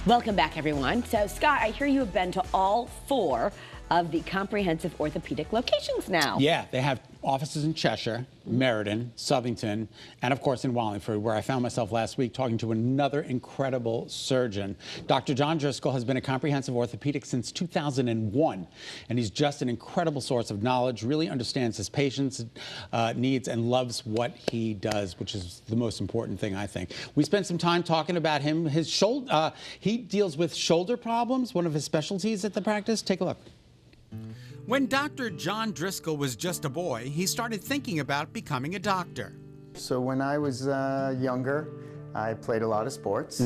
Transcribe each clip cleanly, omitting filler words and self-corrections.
Welcome back, everyone. So, Scott, I hear you have been to all 4 of the Comprehensive Orthopedic locations now. Yeah, they have offices in Cheshire, Meriden, Southington, and of course in Wallingford, where I found myself last week talking to another incredible surgeon. Dr. John Driscoll has been a comprehensive orthopedic since 2001, and he's just an incredible source of knowledge, really understands his patients' needs, and loves what he does, which is the most important thing, I think. We spent some time talking about him. His shoulder, he deals with shoulder problems, one of his specialties at the practice. Take a look. When Dr. John Driscoll was just a boy, he started thinking about becoming a doctor. So when I was younger, I played a lot of sports,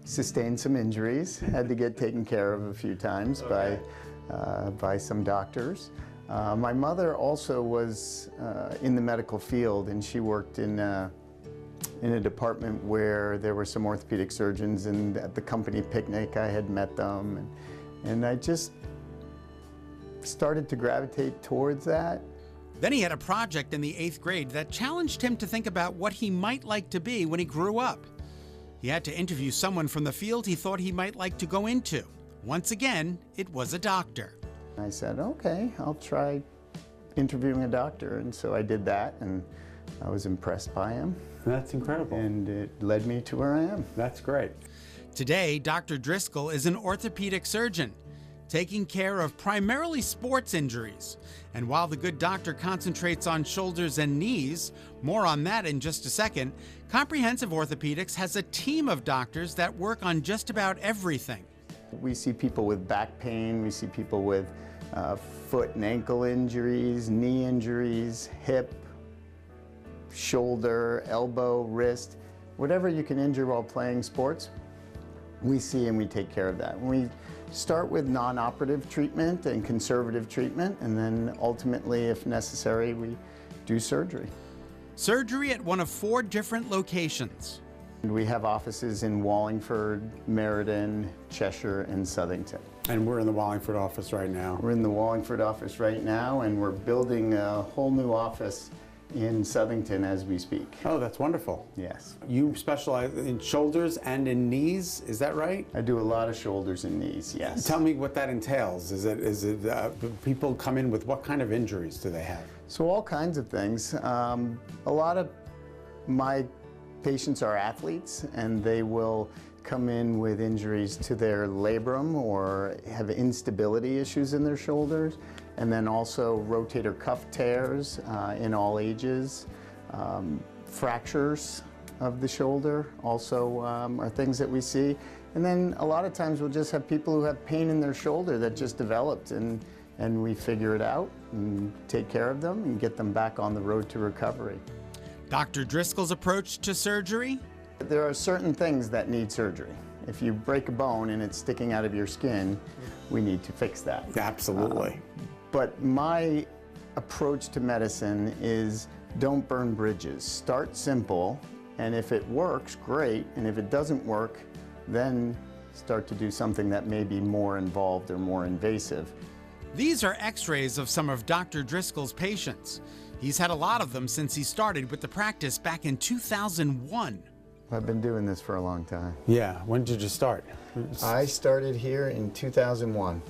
sustained some injuries, had to get taken care of a few times by some doctors. My mother also was in the medical field, and she worked in a department where there were some orthopedic surgeons, and at the company picnic I had met them, and I just started to gravitate towards that. Then he had a project in the 8th grade that challenged him to think about what he might like to be when he grew up. He had to interview someone from the field he thought he might like to go into. Once again, it was a doctor. I said, okay, I'll try interviewing a doctor, and so I did that, and I was impressed by him. That's incredible. And it led me to where I am. That's great. Today, Dr. Driscoll is an orthopedic surgeon, taking care of primarily sports injuries. And while the good doctor concentrates on shoulders and knees, more on that in just a second, Comprehensive Orthopaedics has a team of doctors that work on just about everything. We see people with back pain, we see people with foot and ankle injuries, knee injuries, hip, shoulder, elbow, wrist, whatever you can injure while playing sports, we see and we take care of that. We start with non-operative treatment and conservative treatment, and then ultimately, if necessary, we do surgery. Surgery at one of 4 different locations. We have offices in Wallingford, Meriden, Cheshire, and Southington. And we're in the Wallingford office right now. We're in the Wallingford office right now, and we're building a whole new office in Southington as we speak. Oh, that's wonderful. Yes. You specialize in shoulders and in knees, is that right? I do a lot of shoulders and knees, yes. Tell me what that entails. Is it people come in with what kind of injuries do they have? So all kinds of things. A lot of my patients are athletes, and they will come in with injuries to their labrum or have instability issues in their shoulders, and then also rotator cuff tears in all ages. Fractures of the shoulder also are things that we see. And then a lot of times we'll just have people who have pain in their shoulder that just developed, and we figure it out and take care of them and get them back on the road to recovery. Dr. Driscoll's approach to surgery? There are certain things that need surgery. If you break a bone and it's sticking out of your skin, we need to fix that. Absolutely. But my approach to medicine is don't burn bridges. Start simple, and if it works, great, and if it doesn't work, then start to do something that may be more involved or more invasive. These are x-rays of some of Dr. Driscoll's patients. He's had a lot of them since he started with the practice back in 2001. I've been doing this for a long time. Yeah, when did you start? I started here in 2001.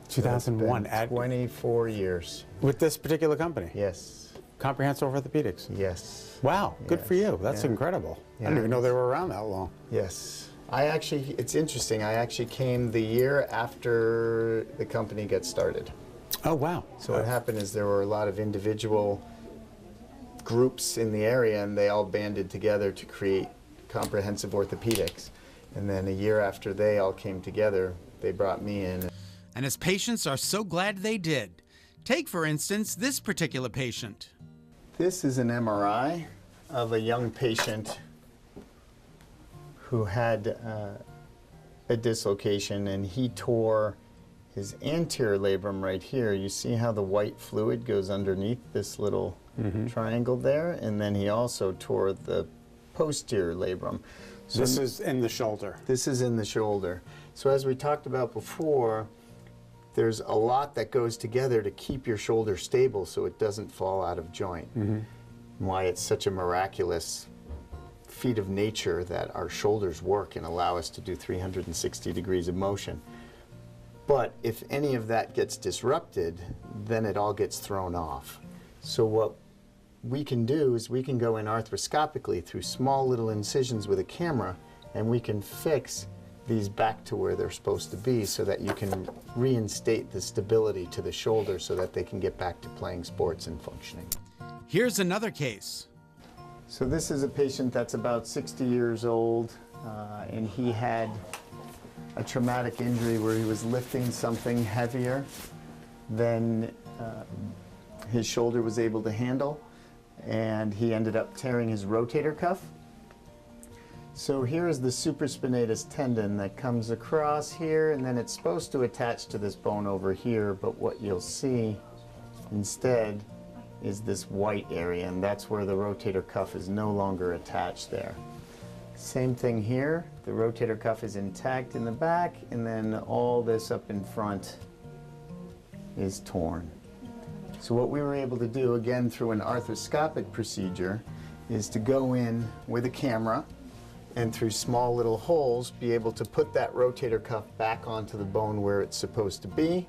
2001. So it's been 24 years. With this particular company? Yes. Comprehensive Orthopaedics? Yes. Wow, good for you. That's Yeah. incredible. I Yeah. didn't even know they were around that long. Yes. It's interesting, I actually came the year after the company got started. Oh, wow. So what happened is there were a lot of individual groups in the area, and they all banded together to create Comprehensive Orthopaedics. And then a year after they all came together, they brought me in. And his patients are so glad they did. Take, for instance, this particular patient. This is an MRI of a young patient who had a dislocation, and he tore his anterior labrum right here. You see how the white fluid goes underneath this little triangle there? And then he also tore the posterior labrum. So This is in the shoulder. This is in the shoulder. So as we talked about before, there's a lot that goes together to keep your shoulder stable so it doesn't fall out of joint. Why it's such a miraculous feat of nature that our shoulders work and allow us to do 360 degrees of motion. But if any of that gets disrupted, then it all gets thrown off. So what we can do is we can go in arthroscopically through small little incisions with a camera, and we can fix these back to where they're supposed to be so that you can reinstate the stability to the shoulder so that they can get back to playing sports and functioning. Here's another case. So this is a patient that's about 60 years old, and he had a traumatic injury where he was lifting something heavier than his shoulder was able to handle, and he ended up tearing his rotator cuff. So here is the supraspinatus tendon that comes across here, and then it's supposed to attach to this bone over here, but what you'll see instead is this white area, and that's where the rotator cuff is no longer attached there. Same thing here, the rotator cuff is intact in the back, and then all this up in front is torn. So what we were able to do, again through an arthroscopic procedure, is to go in with a camera and through small little holes be able to put that rotator cuff back onto the bone where it's supposed to be.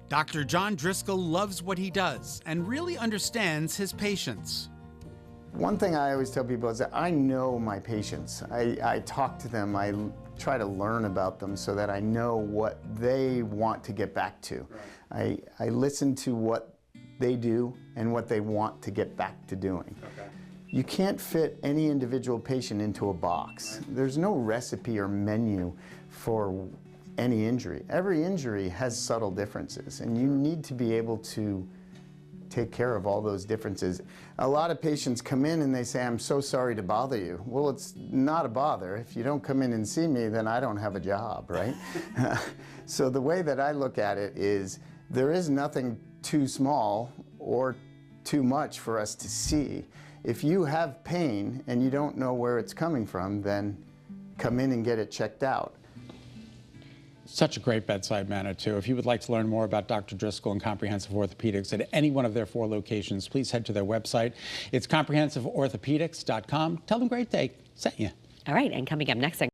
Dr. John Driscoll loves what he does and really understands his patients. One thing I always tell people is that I know my patients. I talk to them, I try to learn about them so that I know what they want to get back to. Right. I listen to what they do and what they want to get back to doing. Okay. You can't fit any individual patient into a box. Right. There's no recipe or menu for any injury. Every injury has subtle differences, and you need to be able to take care of all those differences. A lot of patients come in and they say, "I'm so sorry to bother you." Well, it's not a bother. If you don't come in and see me, then I don't have a job, right? So the way that I look at it is there is nothing too small or too much for us to see. If you have pain and you don't know where it's coming from, then come in and get it checked out. Such a great bedside manner, too. If you would like to learn more about Dr. Driscoll and Comprehensive Orthopaedics at any one of their 4 locations, please head to their website. It's comprehensiveorthopaedics.com. Tell them Great Day sent you. All right, and coming up next.